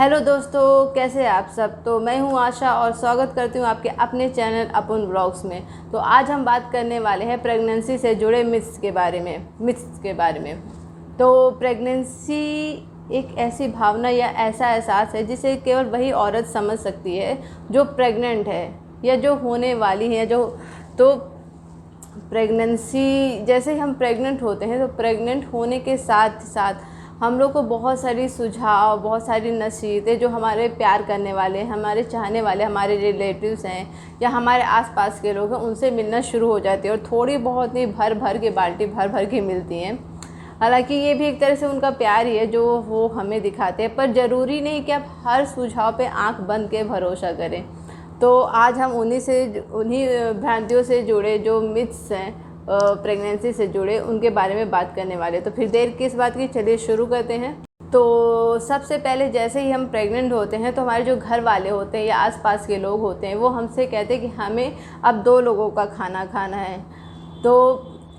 Hello दोस्तों, कैसे हैं आप सब। तो मैं हूं आशा और स्वागत करती हूं आपके अपने चैनल अपन ब्लॉग्स में। तो आज हम बात करने वाले हैं प्रेगनेंसी से जुड़े मिथ्स के बारे में। तो प्रेगनेंसी एक ऐसी भावना या ऐसा एहसास है जिसे केवल वही औरत समझ सकती है जो प्रेग्नेंट है या जो होने वाली है। तो प्रेगनेंसी, जैसे हम प्रेग्नेंट होते हैं तो प्रेग्नेंट होने के साथ साथ हम लोग को बहुत सारी सुझाव, बहुत सारी नसीहतें जो हमारे प्यार करने वाले, हमारे चाहने वाले, हमारे रिलेटिव्स हैं या हमारे आसपास के लोग हैं, उनसे मिलना शुरू हो जाती है। और थोड़ी बहुत नहीं, भर भर के बाल्टी भर भर के मिलती हैं। हालांकि ये भी एक तरह से उनका प्यार ही है जो वो हमें दिखाते हैं, पर ज़रूरी नहीं कि आप हर सुझाव पे आंख बंद के भरोसा करें। तो आज हम उन्हीं भ्रांतियों से जुड़े जो मिथ्स हैं प्रेगनेंसी से जुड़े, उनके बारे में बात करने वाले। तो फिर देर किस बात की, चलिए शुरू करते हैं। तो सबसे पहले जैसे ही हम प्रेग्नेंट होते हैं तो हमारे जो घर वाले होते हैं या आसपास के लोग होते हैं वो हमसे कहते हैं कि हमें अब 2 लोगों का खाना खाना है। तो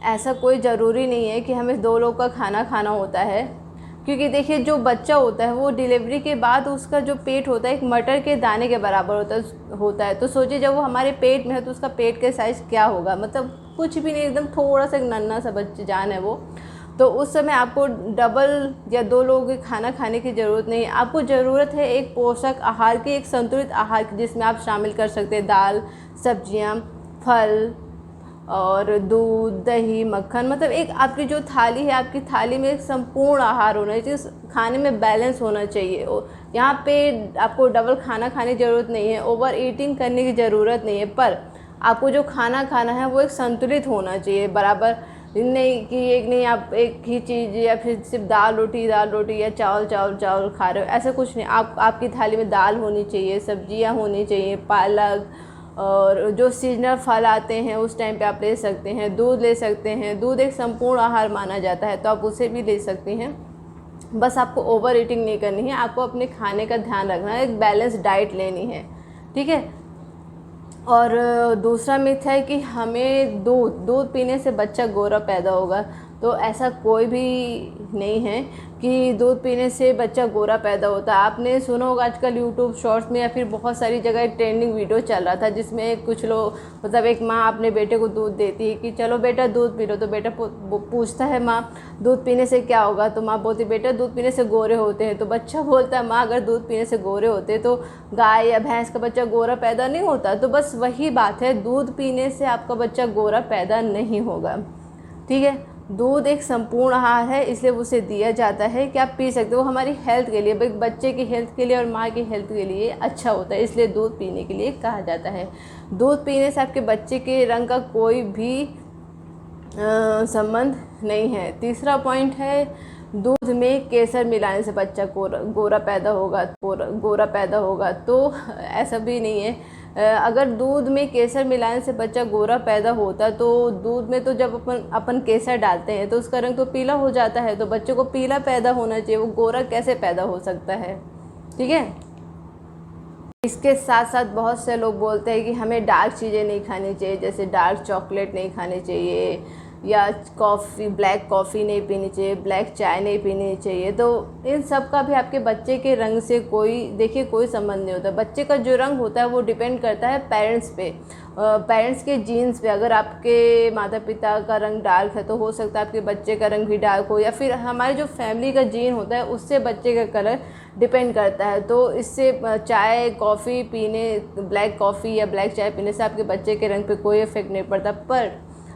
ऐसा कोई ज़रूरी नहीं है कि हमें 2 लोग का खाना खाना होता है, क्योंकि देखिए जो बच्चा होता है वो डिलीवरी के बाद उसका जो पेट होता है एक मटर के दाने के बराबर होता है। तो सोचिए जब वो हमारे पेट में है तो उसका पेट के साइज़ क्या होगा, मतलब कुछ भी नहीं, एकदम थोड़ा सा नन्हा सा बच्चा जान है वो। तो उस समय आपको डबल या 2 लोगों के खाना खाने की ज़रूरत नहीं है। आपको ज़रूरत है एक पोषक आहार की, एक संतुलित आहार की, जिसमें आप शामिल कर सकते हैं दाल, सब्जियां, फल और दूध, दही, मक्खन। मतलब एक आपकी जो थाली है, आपकी थाली में एक संपूर्ण आहार होना चाहिए, खाने में बैलेंस होना चाहिए। यहाँ पे आपको डबल खाना खाने की ज़रूरत नहीं है, ओवर ईटिंग करने की ज़रूरत नहीं है, पर आपको जो खाना खाना है वो एक संतुलित होना चाहिए। बराबर नहीं कि एक नहीं आप एक ही चीज़ या फिर सिर्फ दाल रोटी या चावल खा रहे हो, ऐसा कुछ नहीं। आपकी थाली में दाल होनी चाहिए, सब्जियां होनी चाहिए, पालक, और जो सीजनल फल आते हैं उस टाइम पे आप ले सकते हैं। दूध ले सकते हैं, दूध एक संपूर्ण आहार माना जाता है तो आप उसे भी ले सकती हैं। बस आपको ओवर ईटिंग नहीं करनी है, आपको अपने खाने का ध्यान रखना है, एक बैलेंस डाइट लेनी है, ठीक है। और दूसरा मिथ है कि हमें दूध पीने से बच्चा गोरा पैदा होगा। तो ऐसा कोई भी नहीं है कि दूध पीने से बच्चा गोरा पैदा होता है। आपने सुना होगा आजकल यूट्यूब शॉर्ट्स में या फिर बहुत सारी जगह ट्रेंडिंग वीडियो चल रहा था जिसमें कुछ लोग, मतलब एक माँ अपने बेटे को दूध देती है कि चलो बेटा दूध पी लो। तो बेटा पूछता है माँ दूध पीने से क्या होगा, तो माँ बोलती बेटा दूध पीने से गोरे होते हैं। तो बच्चा बोलता है माँ अगर दूध पीने से गोरे होते तो गाय या भैंस का बच्चा गोरा पैदा नहीं होता। तो बस वही बात है, दूध पीने से आपका बच्चा गोरा पैदा नहीं होगा, ठीक है। दूध एक संपूर्ण आहार है, इसलिए उसे दिया जाता है कि आप पी सकते हो। वो हमारी हेल्थ के लिए, बच्चे की हेल्थ के लिए और माँ की हेल्थ के लिए अच्छा होता है, इसलिए दूध पीने के लिए कहा जाता है। दूध पीने से आपके बच्चे के रंग का कोई भी संबंध नहीं है। तीसरा पॉइंट है दूध में केसर मिलाने से बच्चा गोरा पैदा होगा। तो ऐसा भी नहीं है। अगर दूध में केसर मिलाने से बच्चा गोरा पैदा होता तो दूध में तो जब अपन केसर डालते हैं तो उसका रंग तो पीला हो जाता है। तो बच्चे को पीला पैदा होना चाहिए, वो गोरा कैसे पैदा हो सकता है, ठीक है। इसके साथ साथ बहुत से लोग बोलते हैं कि हमें डार्क चीज़ें नहीं खानी चाहिए, जैसे डार्क चॉकलेट नहीं खानी चाहिए या ब्लैक कॉफ़ी नहीं पीनी चाहिए, ब्लैक चाय नहीं पीनी चाहिए। तो इन सब का भी आपके बच्चे के रंग से कोई संबंध नहीं होता। बच्चे का जो रंग होता है वो डिपेंड करता है पेरेंट्स पे, पेरेंट्स के जीन्स पे। अगर आपके माता पिता का रंग डार्क है तो हो सकता है आपके बच्चे का रंग भी डार्क हो, या फिर हमारे जो फैमिली का जीन होता है उससे बच्चे का कलर डिपेंड करता है। तो इससे चाय कॉफ़ी पीने, ब्लैक कॉफ़ी या ब्लैक चाय पीने से आपके बच्चे के रंग पे कोई इफेक्ट नहीं पड़ता। पर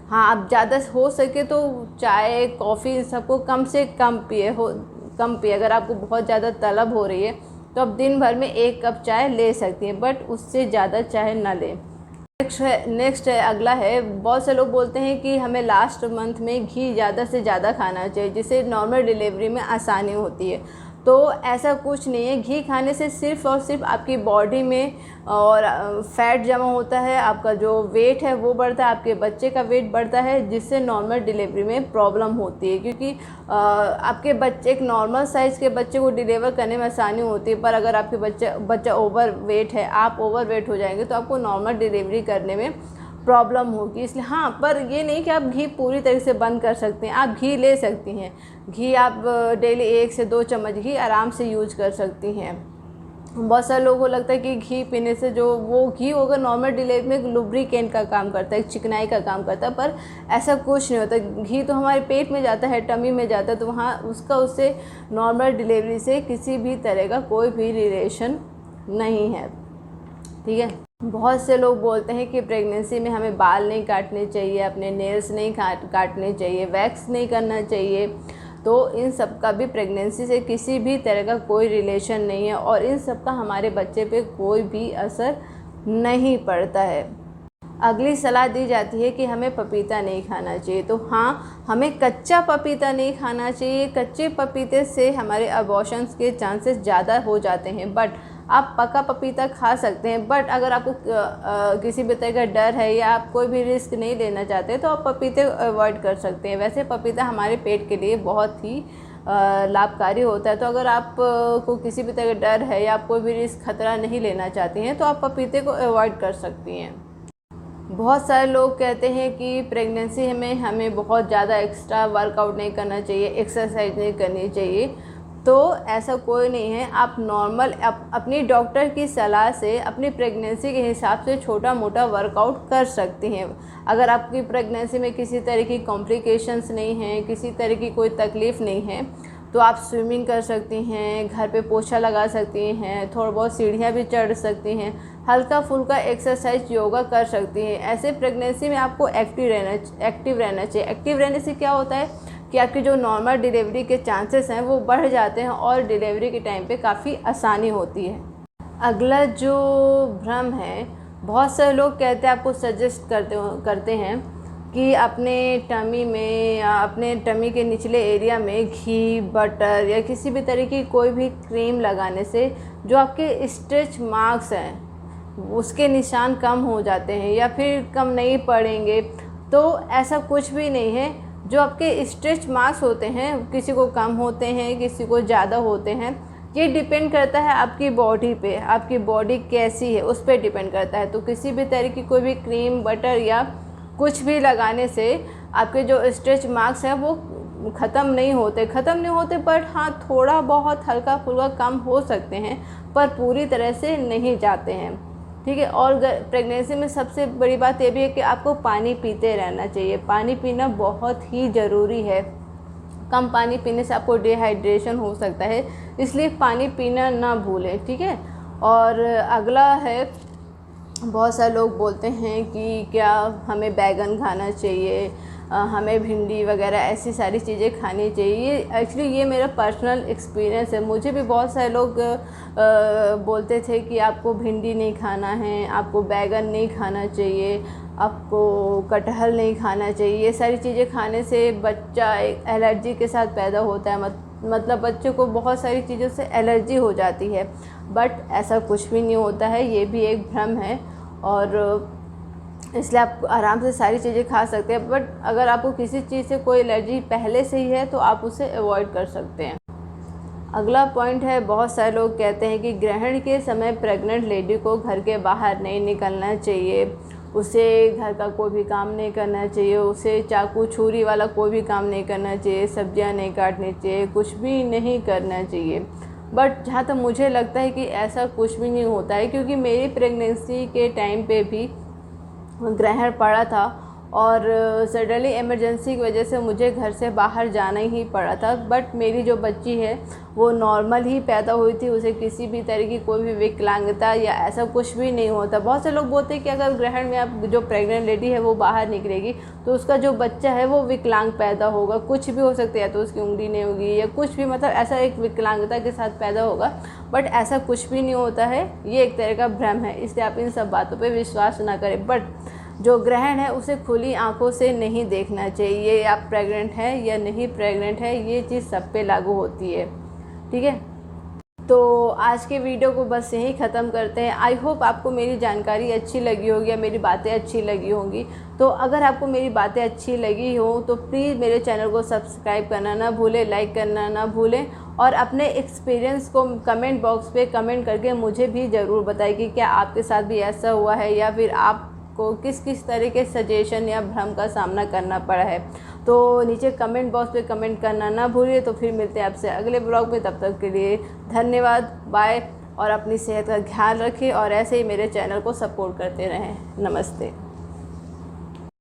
हाँ, आप ज़्यादा हो सके तो चाय कॉफ़ी सबको कम से कम पिए। अगर आपको बहुत ज़्यादा तलब हो रही है तो आप दिन भर में 1 कप चाय ले सकती हैं, बट उससे ज़्यादा चाय ना लें। नेक्स्ट है, अगला है, बहुत से लोग बोलते हैं कि हमें लास्ट मंथ में घी ज़्यादा से ज़्यादा खाना चाहिए जिससे नॉर्मल डिलीवरी में आसानी होती है। तो ऐसा कुछ नहीं है। घी खाने से सिर्फ़ और सिर्फ आपकी बॉडी में और फैट जमा होता है, आपका जो वेट है वो बढ़ता है, आपके बच्चे का वेट बढ़ता है, जिससे नॉर्मल डिलीवरी में प्रॉब्लम होती है। क्योंकि आपके बच्चे, एक नॉर्मल साइज़ के बच्चे को डिलीवर करने में आसानी होती है, पर अगर आपके बच्चा ओवर वेट है, आप ओवर वेट हो जाएंगे तो आपको नॉर्मल डिलीवरी करने में प्रॉब्लम होगी। इसलिए हाँ, पर ये नहीं कि आप घी पूरी तरह से बंद कर सकते हैं, आप घी ले सकती हैं। घी आप डेली 1 से 2 चम्मच घी आराम से यूज कर सकती हैं। बहुत सारे लोगों को लगता है कि घी पीने से जो वो घी होगा नॉर्मल डिलीवरी में लुब्रिकेंट का काम करता है, चिकनाई का काम करता है, पर ऐसा कुछ नहीं होता। घी तो हमारे पेट में जाता है, टमी में जाता है, तो वहाँ उससे नॉर्मल डिलीवरी से किसी भी तरह का कोई भी रिलेशन नहीं है, ठीक है। बहुत से लोग बोलते हैं कि प्रेगनेंसी में हमें बाल नहीं काटने चाहिए, अपने नेल्स नहीं काटने चाहिए, वैक्स नहीं करना चाहिए। तो इन सब का भी प्रेगनेंसी से किसी भी तरह का कोई रिलेशन नहीं है और इन सब का हमारे बच्चे पे कोई भी असर नहीं पड़ता है। अगली सलाह दी जाती है कि हमें पपीता नहीं खाना चाहिए। तो हाँ, हमें कच्चा पपीता नहीं खाना चाहिए। कच्चे पपीते से हमारे अबॉर्शंस के चांसेस ज़्यादा हो जाते हैं, बट आप पका पपीता खा सकते हैं। बट अगर आपको किसी भी तरह का डर है या आप कोई भी रिस्क नहीं लेना चाहते तो आप पपीते अवॉइड कर सकते हैं। वैसे पपीता हमारे पेट के लिए बहुत ही लाभकारी होता है। तो अगर आप को किसी भी तरह का डर है या आप कोई भी रिस्क खतरा नहीं लेना चाहती हैं तो आप पपीते को अवॉइड कर सकती हैं। बहुत सारे लोग कहते हैं कि प्रेगनेंसी में हमें बहुत ज़्यादा एक्स्ट्रा वर्कआउट नहीं करना चाहिए, एक्सरसाइज नहीं करनी चाहिए। तो ऐसा कोई नहीं है। आप नॉर्मल अपनी डॉक्टर की सलाह से अपनी प्रेगनेंसी के हिसाब से छोटा मोटा वर्कआउट कर सकती हैं। अगर आपकी प्रेगनेंसी में किसी तरह की कॉम्प्लिकेशंस नहीं हैं, किसी तरह की कोई तकलीफ़ नहीं है, तो आप स्विमिंग कर सकती हैं, घर पे पोछा लगा सकती हैं, थोड़ा बहुत सीढ़ियाँ भी चढ़ सकती हैं, हल्का फुल्का एक्सरसाइज योगा कर सकती हैं। ऐसे प्रेगनेंसी में आपको एक्टिव रहना चाहिए। एक्टिव रहने से क्या होता है कि आपकी जो नॉर्मल डिलीवरी के चांसेस हैं वो बढ़ जाते हैं और डिलीवरी के टाइम पे काफ़ी आसानी होती है। अगला जो भ्रम है, बहुत सारे लोग कहते हैं, आपको सजेस्ट करते हैं कि अपने टमी में या अपने टमी के निचले एरिया में घी, बटर या किसी भी तरह की कोई भी क्रीम लगाने से जो आपके स्ट्रेच मार्क्स हैं उसके निशान कम हो जाते हैं या फिर कम नहीं पड़ेंगे। तो ऐसा कुछ भी नहीं है। जो आपके स्ट्रेच मार्क्स होते हैं, किसी को कम होते हैं, किसी को ज़्यादा होते हैं, ये डिपेंड करता है आपकी बॉडी पे। आपकी बॉडी कैसी है उस पर डिपेंड करता है। तो किसी भी तरह की कोई भी क्रीम, बटर या कुछ भी लगाने से आपके जो स्ट्रेच मार्क्स हैं वो ख़त्म नहीं होते, बट हाँ थोड़ा बहुत हल्का फुल्का कम हो सकते हैं, पर पूरी तरह से नहीं जाते हैं, ठीक है। और प्रेगनेंसी में सबसे बड़ी बात ये भी है कि आपको पानी पीते रहना चाहिए। पानी पीना बहुत ही ज़रूरी है। कम पानी पीने से आपको डिहाइड्रेशन हो सकता है, इसलिए पानी पीना ना भूलें, ठीक है। और अगला है, बहुत सारे लोग बोलते हैं कि क्या हमें बैगन खाना चाहिए, हमें भिंडी वगैरह ऐसी सारी चीज़ें खानी चाहिए। एक्चुअली ये मेरा पर्सनल एक्सपीरियंस है। मुझे भी बहुत सारे लोग बोलते थे कि आपको भिंडी नहीं खाना है, आपको बैगन नहीं खाना चाहिए, आपको कटहल नहीं खाना चाहिए। ये सारी चीज़ें खाने से बच्चा एलर्जी के साथ पैदा होता है, मतलब बच्चों को बहुत सारी चीज़ों से एलर्जी हो जाती है। बट ऐसा कुछ भी नहीं होता है, ये भी एक भ्रम है और इसलिए आप आराम से सारी चीज़ें खा सकते हैं। बट अगर आपको किसी चीज़ से कोई एलर्जी पहले से ही है तो आप उसे अवॉइड कर सकते हैं। अगला पॉइंट है, बहुत सारे लोग कहते हैं कि ग्रहण के समय प्रेग्नेंट लेडी को घर के बाहर नहीं निकलना चाहिए, उसे घर का कोई भी काम नहीं करना चाहिए, उसे चाकू छुरी वाला कोई भी काम नहीं करना चाहिए, सब्जियां नहीं काटनी चाहिए, कुछ भी नहीं करना चाहिए। बट जहाँ तक मुझे लगता है कि ऐसा कुछ भी नहीं होता है, क्योंकि मेरी प्रेगनेंसी के टाइम पे भी ग्रहण पड़ा था और सडनली इमरजेंसी की वजह से मुझे घर से बाहर जाना ही पड़ा था। बट मेरी जो बच्ची है वो नॉर्मल ही पैदा हुई थी, उसे किसी भी तरह की कोई भी विकलांगता या ऐसा कुछ भी नहीं होता। बहुत से लोग बोलते हैं कि अगर ग्रहण में आप जो प्रेग्नेंट लेडी है वो बाहर निकलेगी तो उसका जो बच्चा है वो विकलांग पैदा होगा, कुछ भी हो सकता है, या तो उसकी उंगली नहीं होगी या कुछ भी, मतलब ऐसा एक विकलांगता के साथ पैदा होगा। बट ऐसा कुछ भी नहीं होता है, ये एक तरह का भ्रम है, इसलिए आप इन सब बातों पर विश्वास ना करें। बट जो ग्रहण है उसे खुली आंखों से नहीं देखना चाहिए। आप प्रेग्नेंट हैं या नहीं प्रेग्नेंट है, ये चीज़ सब पे लागू होती है, ठीक है। तो आज के वीडियो को बस यहीं ख़त्म करते हैं। आई होप आपको मेरी जानकारी अच्छी लगी होगी या मेरी बातें अच्छी लगी होंगी। तो अगर आपको मेरी बातें अच्छी लगी हो तो प्लीज़ मेरे चैनल को सब्सक्राइब करना ना भूलें, लाइक करना ना भूलें और अपने एक्सपीरियंस को कमेंट बॉक्स पे कमेंट करके मुझे भी ज़रूर बताएं कि क्या आपके साथ भी ऐसा हुआ है या फिर आप को किस किस तरह के सजेशन या भ्रम का सामना करना पड़ा है। तो नीचे कमेंट बॉक्स पे कमेंट करना ना भूलिए। तो फिर मिलते हैं आपसे अगले ब्लॉग में, तब तक के लिए धन्यवाद, बाय। और अपनी सेहत का ख्याल रखें और ऐसे ही मेरे चैनल को सपोर्ट करते रहें। नमस्ते।